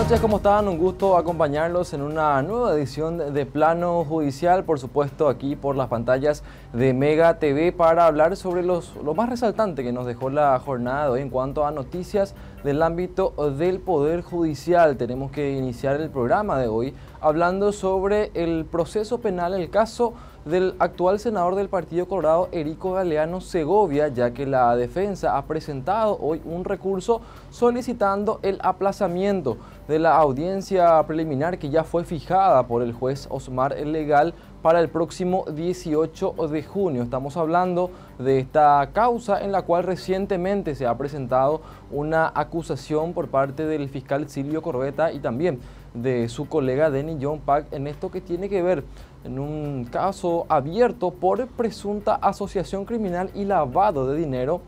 noches, ¿cómo están? Un gusto acompañarlos en una nueva edición de Plano Judicial, por supuesto aquí por las pantallas de Mega TV para hablar sobre lo más resaltante que nos dejó la jornada de hoy en cuanto a noticias del ámbito del Poder Judicial. Tenemos que iniciar el programa de hoy hablando sobre el proceso penal, el caso del actual senador del Partido Colorado, Erico Galeano Segovia, ya que la defensa ha presentado hoy un recurso solicitando el aplazamiento de la audiencia preliminar que ya fue fijada por el juez Osmar Legal para el próximo 18 de junio. Estamos hablando de esta causa en la cual recientemente se ha presentado una acusación por parte del fiscal Silvio Corbetta y también de su colega Denny John Pak en esto que tiene que ver en un caso abierto por presunta asociación criminal y lavado de dinero,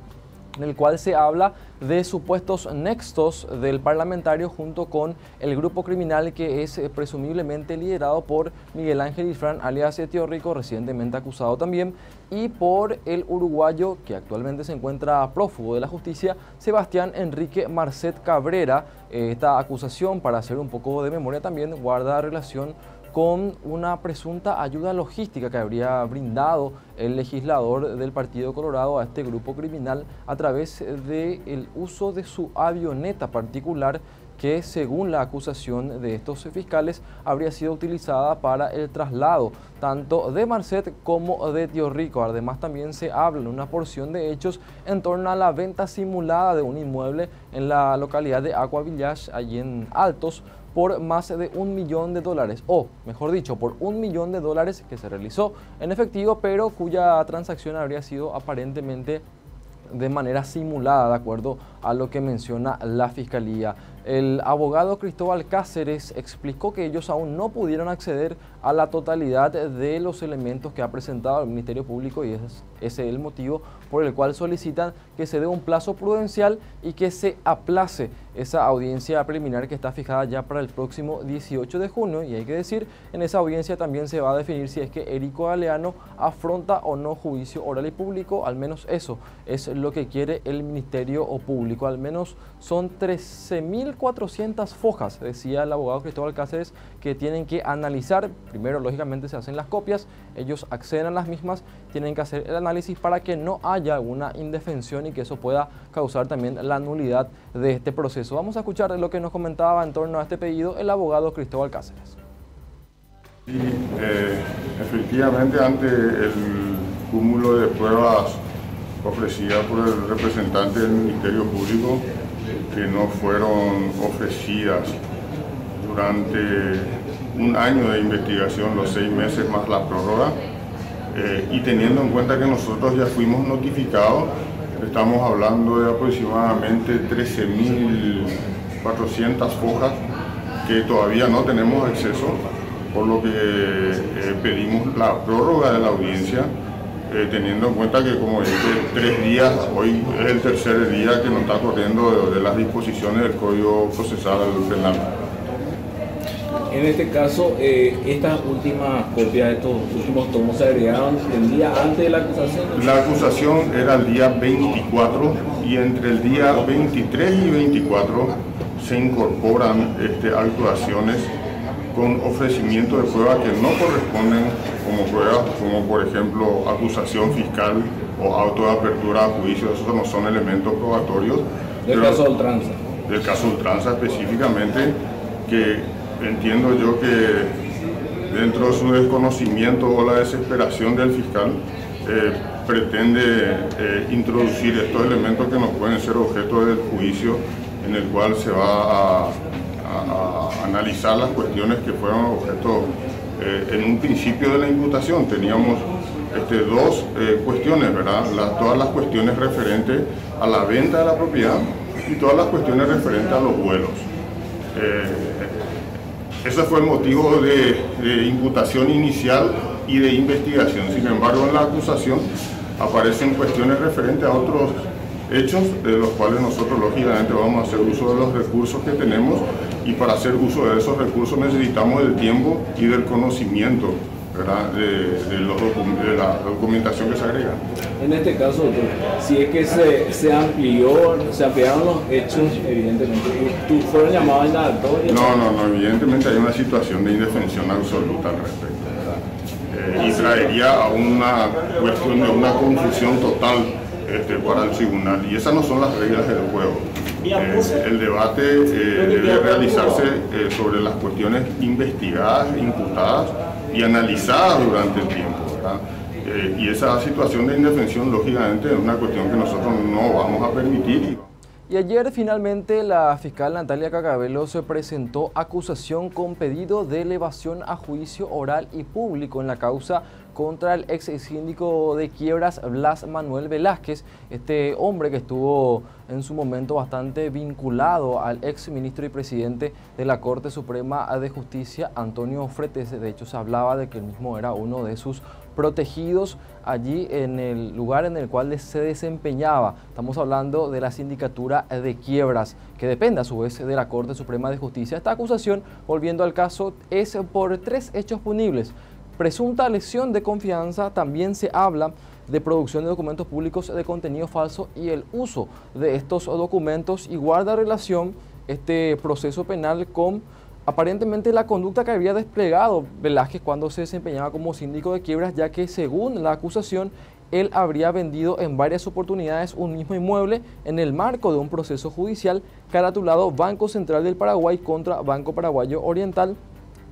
en el cual se habla de supuestos nexos del parlamentario junto con el grupo criminal que es presumiblemente liderado por Miguel Ángel Ifrán, alias Tío Rico, recientemente acusado también, y por el uruguayo que actualmente se encuentra prófugo de la justicia, Sebastián Enrique Marcet Cabrera. Esta acusación, para hacer un poco de memoria también, guarda relación con una presunta ayuda logística que habría brindado el legislador del Partido Colorado a este grupo criminal a través del uso de su avioneta particular que, según la acusación de estos fiscales, habría sido utilizada para el traslado tanto de Marcet como de Tío Rico. Además, también se habla en una porción de hechos en torno a la venta simulada de un inmueble en la localidad de Agua Village, allí en Altos, por más de $1 millón, o mejor dicho, por $1 millón que se realizó en efectivo, pero cuya transacción habría sido aparentemente de manera simulada, de acuerdo a lo que menciona la Fiscalía. El abogado Cristóbal Cáceres explicó que ellos aún no pudieron acceder a la totalidad de los elementos que ha presentado el Ministerio Público y ese es el motivo por el cual solicitan que se dé un plazo prudencial y que se aplace esa audiencia preliminar que está fijada ya para el próximo 18 de junio. Y hay que decir, en esa audiencia también se va a definir si es que Erico Galeano afronta o no juicio oral y público. Al menos eso es lo que quiere el Ministerio Público. Al menos son 13.400 fojas, decía el abogado Cristóbal Cáceres, que tienen que analizar. Primero, lógicamente, se hacen las copias, ellos acceden a las mismas, tienen que hacer el análisis para que no haya una indefensión y que eso pueda causar también la nulidad de este proceso. Vamos a escuchar lo que nos comentaba en torno a este pedido el abogado Cristóbal Cáceres. Sí, efectivamente, ante el cúmulo de pruebas ofrecidas por el representante del Ministerio Público que no fueron ofrecidas durante un año de investigación, los 6 meses más la prórroga, y teniendo en cuenta que nosotros ya fuimos notificados, estamos hablando de aproximadamente 13.400 fojas que todavía no tenemos acceso, por lo que pedimos la prórroga de la audiencia, teniendo en cuenta que, como dije, 3 días, hoy es el tercer día que nos está corriendo de las disposiciones del Código Procesal Penal. En este caso, estas últimas copias, estos últimos tomos se agregaron el día antes de la acusación. La acusación era el día 24 y entre el día 23 y 24 se incorporan actuaciones con ofrecimiento de pruebas que no corresponden como pruebas, como por ejemplo acusación fiscal o auto de apertura a juicio. Esos no son elementos probatorios. Del caso de Ultranza. Del caso Ultranza específicamente, que entiendo yo que dentro de su desconocimiento o la desesperación del fiscal pretende introducir estos elementos que no pueden ser objeto del juicio en el cual se va a analizar las cuestiones que fueron objeto en un principio de la imputación. Teníamos 2 cuestiones, ¿verdad? Todas las cuestiones referentes a la venta de la propiedad y todas las cuestiones referentes a los vuelos. Ese fue el motivo de imputación inicial y de investigación. Sin embargo, en la acusación aparecen cuestiones referentes a otros hechos, de los cuales nosotros lógicamente vamos a hacer uso de los recursos que tenemos, y para hacer uso de esos recursos necesitamos del tiempo y del conocimiento, ¿verdad? De la documentación que se agrega. En este caso, doctor, si es que se ampliaron los hechos, evidentemente, ¿fueron llamados indagatorios? No, evidentemente hay una situación de indefensión absoluta al respecto, ¿verdad? Y traería a una cuestión de una confusión total para el tribunal, y esas no son las reglas del juego. El debate debe realizarse sobre las cuestiones investigadas, imputadas y analizadas durante el tiempo, ¿verdad? Y esa situación de indefensión, lógicamente, es una cuestión que nosotros no vamos a permitir. Y ayer finalmente la fiscal Natalia Cacabello se presentó acusación con pedido de elevación a juicio oral y público en la causa contra el ex síndico de Quiebras, Blas Manuel Velázquez, este hombre que estuvo en su momento bastante vinculado al ex ministro y presidente de la Corte Suprema de Justicia, Antonio Fretes. De hecho, se hablaba de que él mismo era uno de sus protegidos allí en el lugar en el cual se desempeñaba. Estamos hablando de la Sindicatura de Quiebras, que depende a su vez de la Corte Suprema de Justicia. Esta acusación, volviendo al caso, es por 3 hechos punibles. Presunta lesión de confianza, también se habla de producción de documentos públicos de contenido falso y el uso de estos documentos, y guarda relación este proceso penal con aparentemente la conducta que había desplegado Velázquez cuando se desempeñaba como síndico de Quiebras, ya que según la acusación, él habría vendido en varias oportunidades un mismo inmueble en el marco de un proceso judicial caratulado Banco Central del Paraguay contra Banco Paraguayo Oriental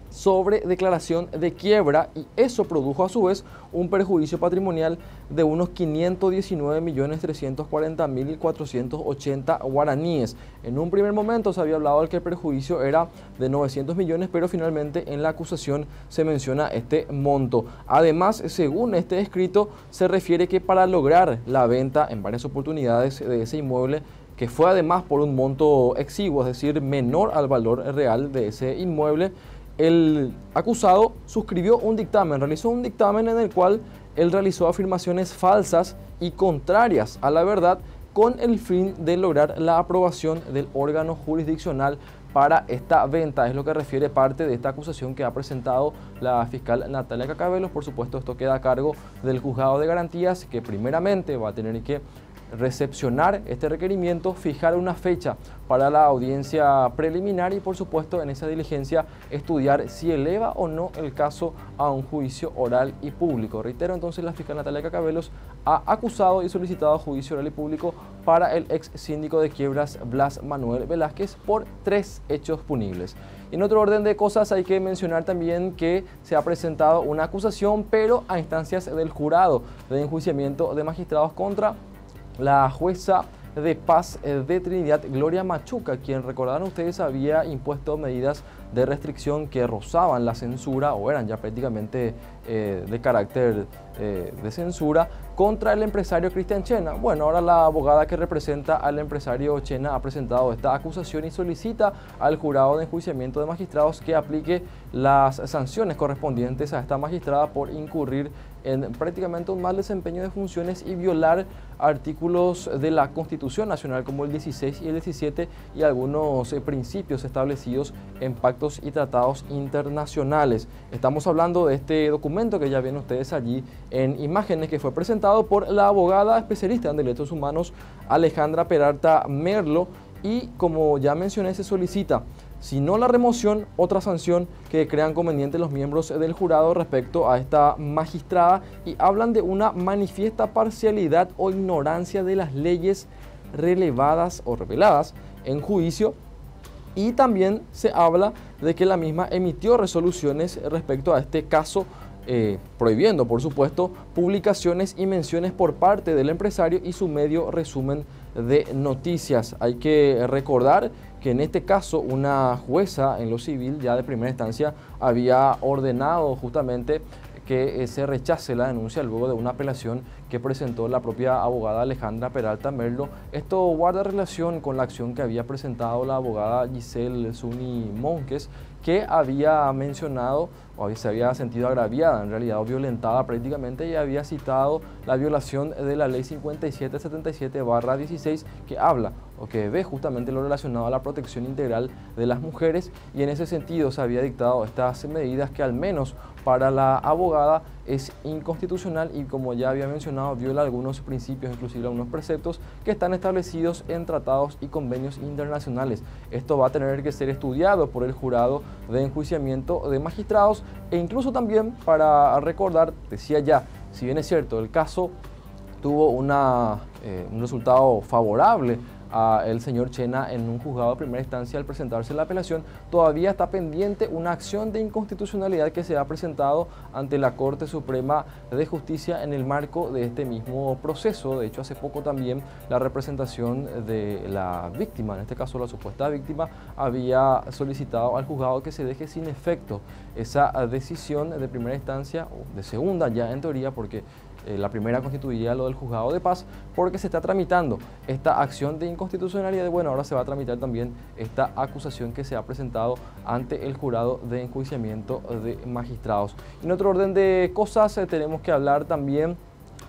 sobre declaración de quiebra, y eso produjo a su vez un perjuicio patrimonial de unos 519.340.480 guaraníes. En un primer momento se había hablado de que el perjuicio era de 900 millones, pero finalmente en la acusación se menciona este monto. Además, según este escrito, se refiere que para lograr la venta en varias oportunidades de ese inmueble, que fue además por un monto exiguo, es decir, menor al valor real de ese inmueble, el acusado suscribió un dictamen, realizó un dictamen en el cual él realizó afirmaciones falsas y contrarias a la verdad con el fin de lograr la aprobación del órgano jurisdiccional para esta venta. Es lo que refiere parte de esta acusación que ha presentado la fiscal Natalia Cacabello. Por supuesto, esto queda a cargo del juzgado de garantías, que primeramente va a tener que recepcionar este requerimiento, fijar una fecha para la audiencia preliminar y, por supuesto, en esa diligencia estudiar si eleva o no el caso a un juicio oral y público. Reitero, entonces, la fiscal Natalia Cacabello ha acusado y solicitado juicio oral y público para el ex síndico de Quiebras, Blas Manuel Velázquez, por 3 hechos punibles. En otro orden de cosas, hay que mencionar también que se ha presentado una acusación, pero a instancias del jurado de enjuiciamiento de magistrados contra la jueza de paz de Trinidad, Gloria Machuca, quien, recordarán ustedes, había impuesto medidas de restricción que rozaban la censura, o eran ya prácticamente de carácter de censura, contra el empresario Cristian Chena. Bueno, ahora la abogada que representa al empresario Chena ha presentado esta acusación y solicita al jurado de enjuiciamiento de magistrados que aplique las sanciones correspondientes a esta magistrada por incurrir en prácticamente un mal desempeño de funciones y violar artículos de la Constitución Nacional como el 16 y el 17 y algunos principios establecidos en pactos y tratados internacionales. Estamos hablando de este documento que ya ven ustedes allí en imágenes, que fue presentado por la abogada especialista en derechos humanos Alejandra Peralta Merlo, y como ya mencioné, se solicita, si no la remoción, otra sanción que crean conveniente los miembros del jurado respecto a esta magistrada, y hablan de una manifiesta parcialidad o ignorancia de las leyes relevadas o reveladas en juicio, y también se habla de que la misma emitió resoluciones respecto a este caso, prohibiendo, por supuesto, publicaciones y menciones por parte del empresario y su medio resumen de noticias. Hay que recordar que en este caso una jueza en lo civil ya de primera instancia había ordenado justamente que se rechace la denuncia luego de una apelación que presentó la propia abogada Alejandra Peralta Merlo. Esto guarda relación con la acción que había presentado la abogada Giselle Zuni Monques, que había mencionado o se había sentido agraviada, en realidad, o violentada prácticamente, y había citado la violación de la ley 5777/16, que habla o que ve justamente lo relacionado a la protección integral de las mujeres, y en ese sentido se había dictado estas medidas que al menos para la abogada es inconstitucional y, como ya había mencionado, viola algunos principios, inclusive algunos preceptos que están establecidos en tratados y convenios internacionales. Esto va a tener que ser estudiado por el jurado de enjuiciamiento de magistrados e incluso también, para recordar, decía ya, si bien es cierto, el caso tuvo un resultado favorable a el señor Chena en un juzgado de primera instancia al presentarse la apelación, todavía está pendiente una acción de inconstitucionalidad que se ha presentado ante la Corte Suprema de Justicia en el marco de este mismo proceso. De hecho, hace poco también la representación de la víctima, en este caso la supuesta víctima, había solicitado al juzgado que se deje sin efecto esa decisión de primera instancia, o de segunda ya en teoría, porque la primera constituiría lo del juzgado de paz, porque se está tramitando esta acción de inconstitucionalidad y bueno, ahora se va a tramitar también esta acusación que se ha presentado ante el jurado de enjuiciamiento de magistrados. En otro orden de cosas, tenemos que hablar también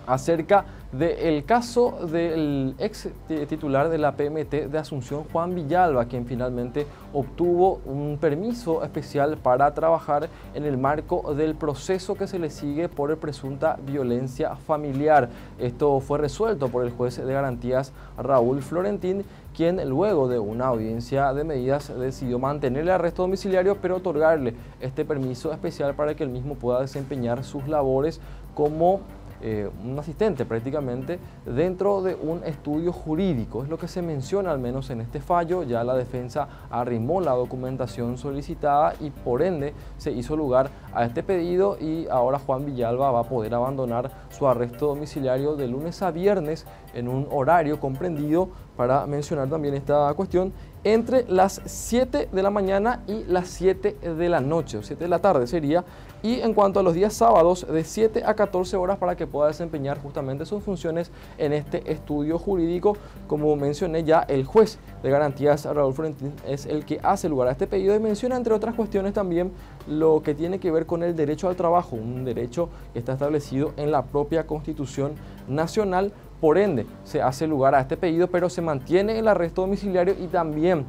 acerca del caso del ex titular de la PMT de Asunción, Juan Villalba, quien finalmente obtuvo un permiso especial para trabajar en el marco del proceso que se le sigue por presunta violencia familiar. Esto fue resuelto por el juez de garantías Raúl Florentín, quien luego de una audiencia de medidas decidió mantener el arresto domiciliario, pero otorgarle este permiso especial para que el mismo pueda desempeñar sus labores como un asistente prácticamente dentro de un estudio jurídico. Es lo que se menciona al menos en este fallo. Ya la defensa arrimó la documentación solicitada y por ende se hizo lugar a este pedido y ahora Juan Villalba va a poder abandonar su arresto domiciliario de lunes a viernes en un horario comprendido, para mencionar también esta cuestión, entre las 7 de la mañana y las 7 de la noche, o 7 de la tarde sería, y en cuanto a los días sábados, de 7 a 14 horas para que pueda desempeñar justamente sus funciones en este estudio jurídico. Como mencioné ya, el juez de garantías Raúl Florentín es el que hace lugar a este pedido y menciona, entre otras cuestiones, también lo que tiene que ver con el derecho al trabajo, un derecho que está establecido en la propia Constitución Nacional. Por ende, se hace lugar a este pedido, pero se mantiene el arresto domiciliario y también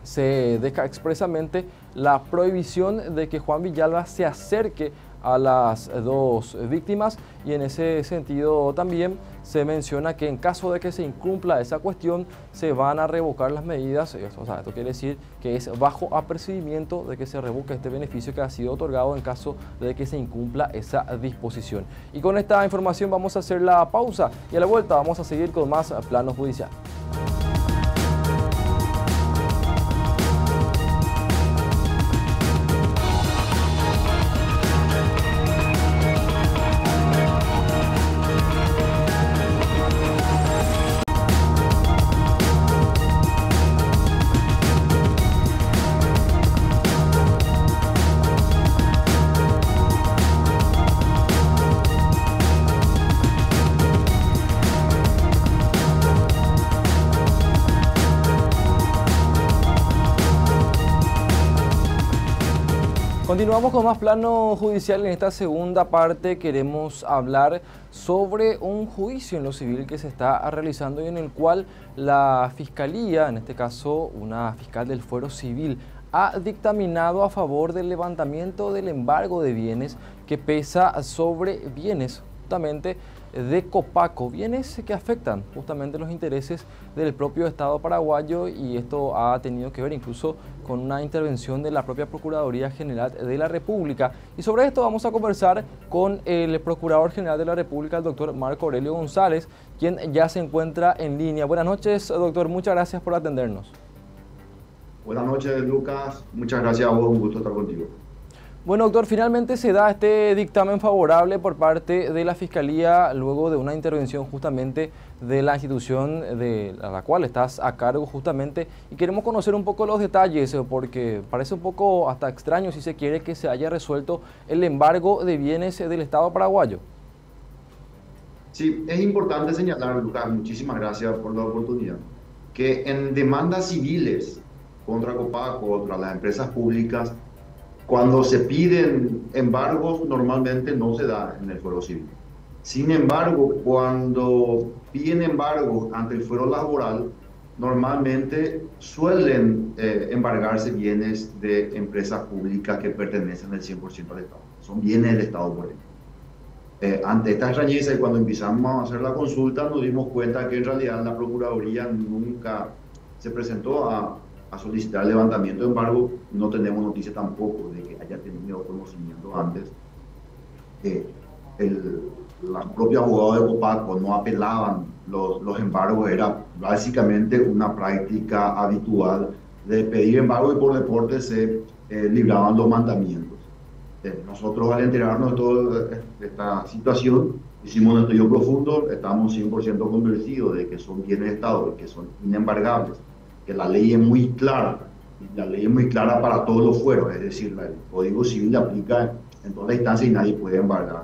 se deja expresamente la prohibición de que Juan Villalba se acerque a las dos víctimas, y en ese sentido también se menciona que en caso de que se incumpla esa cuestión se van a revocar las medidas. O sea, esto quiere decir que es bajo apercibimiento de que se revoque este beneficio que ha sido otorgado en caso de que se incumpla esa disposición. Y con esta información vamos a hacer la pausa y a la vuelta vamos a seguir con más Plano Judicial. Continuamos con más Plano Judicial. En esta segunda parte queremos hablar sobre un juicio en lo civil que se está realizando y en el cual la Fiscalía, en este caso una fiscal del Fuero Civil, ha dictaminado a favor del levantamiento del embargo de bienes que pesa sobre bienes justamente de Copaco, bienes que afectan justamente los intereses del propio Estado paraguayo, y esto ha tenido que ver incluso con una intervención de la propia Procuraduría General de la República. Y sobre esto vamos a conversar con el Procurador General de la República, el doctor Marco Aurelio González, quien ya se encuentra en línea. Buenas noches, doctor, muchas gracias por atendernos. Buenas noches, Lucas, muchas gracias a vos, un gusto estar contigo. Bueno, doctor, finalmente se da este dictamen favorable por parte de la Fiscalía luego de una intervención justamente de la institución de la cual estás a cargo justamente, y queremos conocer un poco los detalles porque parece un poco hasta extraño, si se quiere, que se haya resuelto el embargo de bienes del Estado paraguayo. Sí, es importante señalar, Lucas, muchísimas gracias por la oportunidad, que en demandas civiles contra Copaco, contra las empresas públicas, cuando se piden embargos, normalmente no se da en el fuero civil. Sin embargo, cuando piden embargos ante el fuero laboral, normalmente suelen embargarse bienes de empresas públicas que pertenecen al 100% al Estado. son bienes del Estado, por ejemplo. Ante esta extrañeza y cuando empezamos a hacer la consulta nos dimos cuenta que en realidad la Procuraduría nunca se presentó a solicitar el levantamiento de embargo. No tenemos noticia tampoco de que haya tenido conocimiento antes. Los propios abogados de Copaco no apelaban los embargos, era básicamente una práctica habitual de pedir embargo y por deporte se libraban los mandamientos. Nosotros al enterarnos de toda esta situación hicimos un estudio profundo, estamos 100% convencidos de que son bienes de Estado, que son inembargables, que la ley es muy clara, y la ley es muy clara para todos los fueros, es decir, el Código Civil aplica en toda la instancia y nadie puede embargar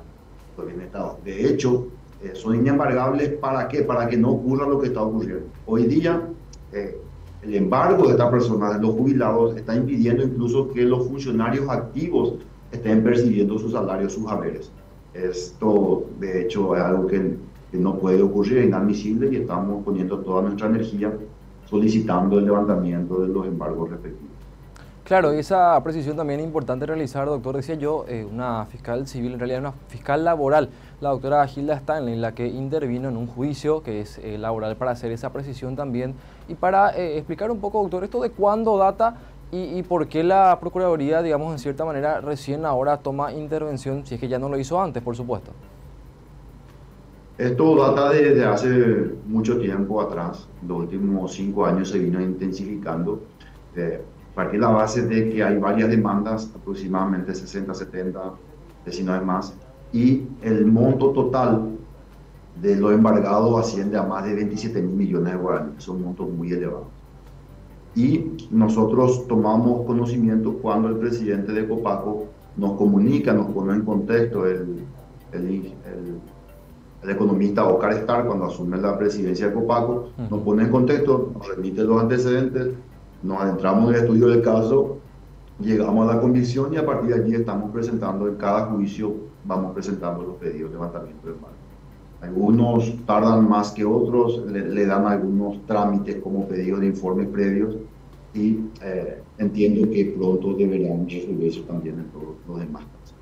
los bienes de Estado. De hecho, son inembargables ¿para qué? Para que no ocurra lo que está ocurriendo. Hoy día, el embargo de estas personas, de los jubilados, está impidiendo incluso que los funcionarios activos estén percibiendo sus salarios, sus haberes. Esto, de hecho, es algo que no puede ocurrir, es inadmisible y estamos poniendo toda nuestra energía solicitando el levantamiento de los embargos respectivos. Claro, y esa precisión también es importante realizar, doctor. Decía yo, una fiscal civil, en realidad una fiscal laboral, la doctora Gilda Stanley, la que intervino en un juicio que es laboral para hacer esa precisión también. Y para explicar un poco, doctor, esto de cuándo data y por qué la Procuraduría, digamos, en cierta manera, recién ahora toma intervención, si es que ya no lo hizo antes, por supuesto. Esto data desde hace mucho tiempo atrás, los últimos 5 años se vino intensificando. Partir de la base de que hay varias demandas, aproximadamente 60, 70, si no es más, y el monto total de lo embargado asciende a más de 27 mil millones de guaraníes, son montos muy elevados. Y nosotros tomamos conocimiento cuando el presidente de Copaco nos comunica, nos pone en contexto, el economista Oscar Starr, cuando asume la presidencia de Copaco, nos pone en contexto, nos remite los antecedentes, nos adentramos en el estudio del caso, llegamos a la convicción y a partir de allí estamos presentando en cada juicio, vamos presentando los pedidos de levantamiento de embargo. Algunos tardan más que otros, le dan algunos trámites como pedidos de informes previos y entiendo que pronto deberán resolver eso también en todos los demás casos.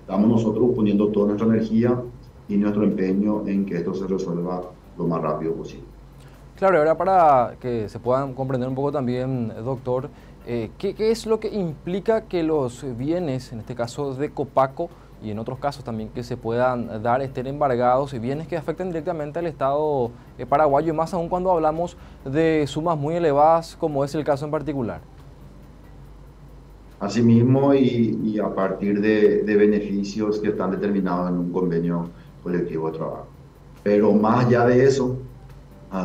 Estamos nosotros poniendo toda nuestra energía y nuestro empeño en que esto se resuelva lo más rápido posible. Claro, y ahora para que se puedan comprender un poco también, doctor, ¿qué es lo que implica que los bienes, en este caso de Copaco, y en otros casos también que se puedan dar, estén embargados, y bienes que afecten directamente al Estado paraguayo, más aún cuando hablamos de sumas muy elevadas, como es el caso en particular? Asimismo, y a partir de beneficios que están determinados en un convenio colectivo de trabajo. Pero más allá de eso,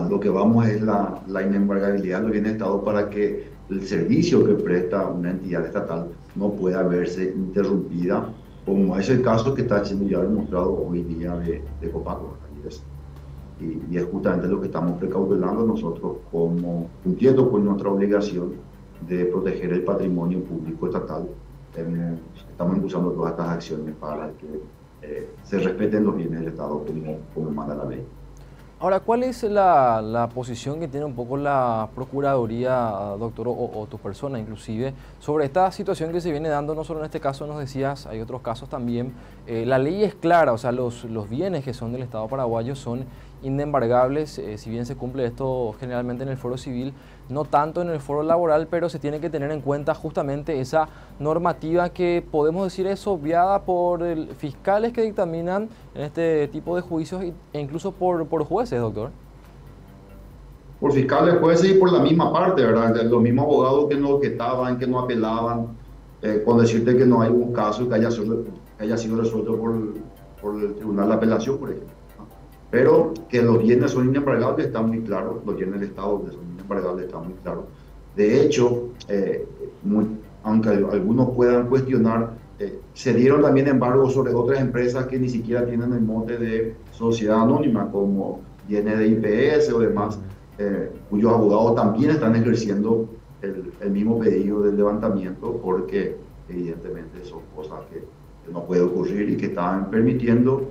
lo que vamos es la inembargabilidad de los bienes de Estado para que el servicio que presta una entidad estatal no pueda verse interrumpida, como es el caso que está siendo ya demostrado hoy día de Copaco. Y es justamente lo que estamos precautelando nosotros, como cumpliendo con nuestra obligación de proteger el patrimonio público estatal. Estamos impulsando todas estas acciones para que se respeten los bienes del Estado como manda la ley. Ahora, ¿cuál es la posición que tiene un poco la Procuraduría, doctor, o tu persona inclusive, sobre esta situación que se viene dando, no solo en este caso nos decías, hay otros casos también? La ley es clara, o sea, los bienes que son del Estado paraguayo son inembargables, si bien se cumple esto generalmente en el foro civil, no tanto en el foro laboral, pero se tiene que tener en cuenta justamente esa normativa que podemos decir es obviada por fiscales que dictaminan en este tipo de juicios e incluso por jueces, doctor. Por fiscales, jueces y por la misma parte, ¿verdad? Los mismos abogados que no objetaban, que no apelaban, con decirte que no hay un caso que haya sido resuelto por el Tribunal de Apelación, por ejemplo. Pero que los bienes son inembargables está muy claro, los bienes del Estado que son inembargables está muy claro. De hecho, aunque algunos puedan cuestionar, se dieron también embargos sobre otras empresas que ni siquiera tienen el mote de sociedad anónima, como bienes de IPS o demás, cuyos abogados también están ejerciendo el mismo pedido del levantamiento, porque evidentemente son cosas que no pueden ocurrir y que están permitiendo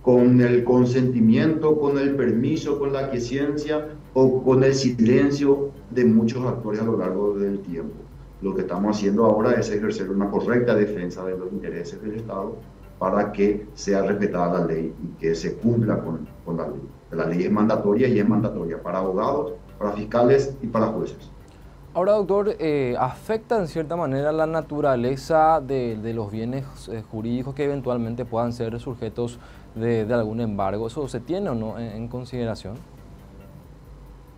con el consentimiento, con el permiso, con la aquiescencia o con el silencio de muchos actores a lo largo del tiempo. Lo que estamos haciendo ahora es ejercer una correcta defensa de los intereses del Estado para que sea respetada la ley y que se cumpla con la ley. La ley es mandatoria y es mandatoria para abogados, para fiscales y para jueces. Ahora, doctor, ¿afecta en cierta manera la naturaleza de los bienes jurídicos que eventualmente puedan ser sujetos de algún embargo? ¿Eso se tiene o no en consideración?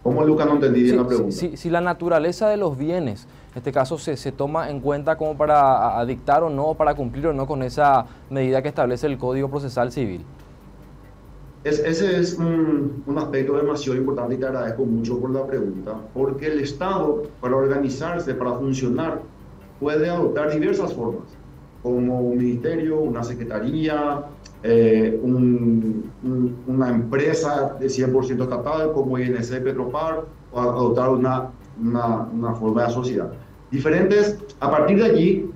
¿Cómo, Lucas? No entendí bien la pregunta. Si la naturaleza de los bienes, en este caso, se toma en cuenta como para dictar o no, para cumplir o no con esa medida que establece el Código Procesal Civil. Ese es un aspecto demasiado importante y te agradezco mucho por la pregunta, porque el Estado, para organizarse, para funcionar, puede adoptar diversas formas, como un ministerio, una secretaría, una empresa de 100% estatal, como INC Petropar, o adoptar una forma de sociedad. Diferentes, a partir de allí,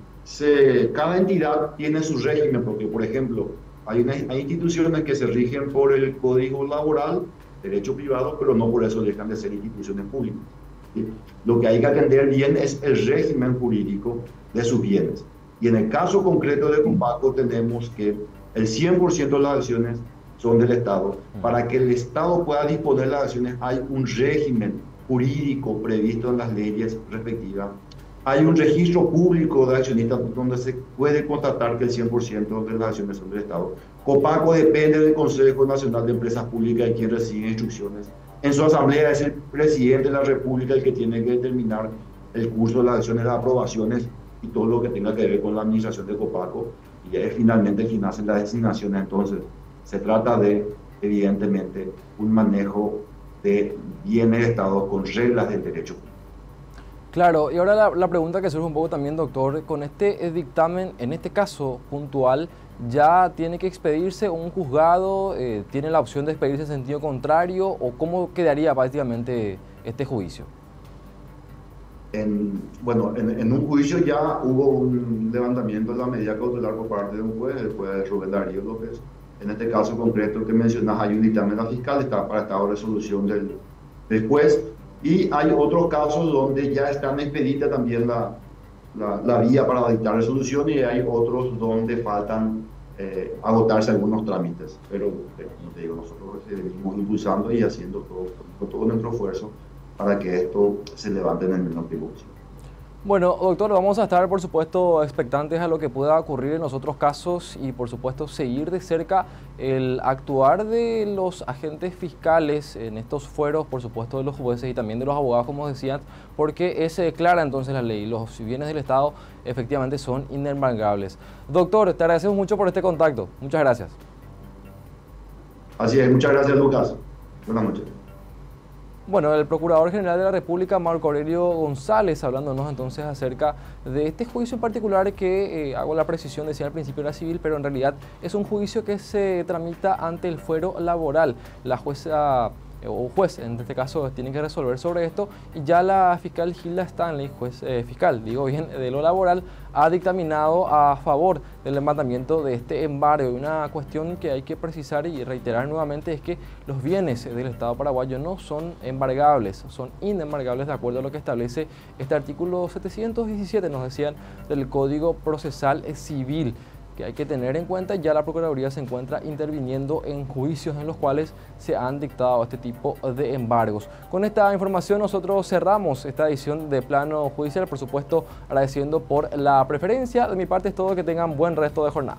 cada entidad tiene su régimen, porque, por ejemplo, hay instituciones que se rigen por el Código Laboral, derecho privado, pero no por eso dejan de ser instituciones públicas. ¿Sí? Lo que hay que atender bien es el régimen jurídico de sus bienes. Y en el caso concreto de Copaco tenemos que el 100% de las acciones son del Estado. Para que el Estado pueda disponer de las acciones hay un régimen jurídico previsto en las leyes respectivas. Hay un registro público de accionistas donde se puede constatar que el 100% de las acciones son del Estado. Copaco depende del Consejo Nacional de Empresas Públicas y quien recibe instrucciones. En su asamblea es el presidente de la República el que tiene que determinar el curso de las acciones, las aprobaciones y todo lo que tenga que ver con la administración de Copaco. Y es finalmente quien hace las designaciones. Entonces, se trata de, evidentemente, un manejo de bienes de Estado con reglas del derecho público. Claro, y ahora la pregunta que surge un poco también, doctor, con este dictamen, en este caso puntual, ¿ya tiene que expedirse un juzgado? ¿Tiene la opción de expedirse en sentido contrario? ¿O cómo quedaría prácticamente este juicio? En un juicio ya hubo un levantamiento de la medida cautelar por parte de un juez, el juez Rubén Darío López. En este caso concreto que mencionas, hay un dictamen de la fiscal, está para estado de resolución del juez. Y hay otros casos donde ya está expedita también la vía para dictar resolución y hay otros donde faltan agotarse algunos trámites. Pero, como te digo, nosotros seguimos impulsando y haciendo todo nuestro esfuerzo para que esto se levante en el menor tiempo posible. Bueno, doctor, vamos a estar, por supuesto, expectantes a lo que pueda ocurrir en los otros casos y, por supuesto, seguir de cerca el actuar de los agentes fiscales en estos fueros, por supuesto, de los jueces y también de los abogados, como decían, porque se declara entonces la ley. Los bienes del Estado efectivamente son inembargables. Doctor, te agradecemos mucho por este contacto. Muchas gracias. Así es, muchas gracias, Lucas. Buenas noches. Bueno, el Procurador General de la República, Marco Aurelio González, hablándonos entonces acerca de este juicio en particular que, hago la precisión, decía al principio era civil, pero en realidad es un juicio que se tramita ante el fuero laboral. La jueza o juez, en este caso, tienen que resolver sobre esto y ya la fiscal Gilda Stanley, juez fiscal, digo bien, de lo laboral, ha dictaminado a favor del levantamiento de este embargo. Y una cuestión que hay que precisar y reiterar nuevamente es que los bienes del Estado paraguayo no son embargables, son inembargables de acuerdo a lo que establece este artículo 717, nos decían, del Código Procesal Civil, que hay que tener en cuenta. Ya la Procuraduría se encuentra interviniendo en juicios en los cuales se han dictado este tipo de embargos. Con esta información nosotros cerramos esta edición de Plano Judicial, por supuesto agradeciendo por la preferencia. De mi parte es todo, que tengan buen resto de jornada.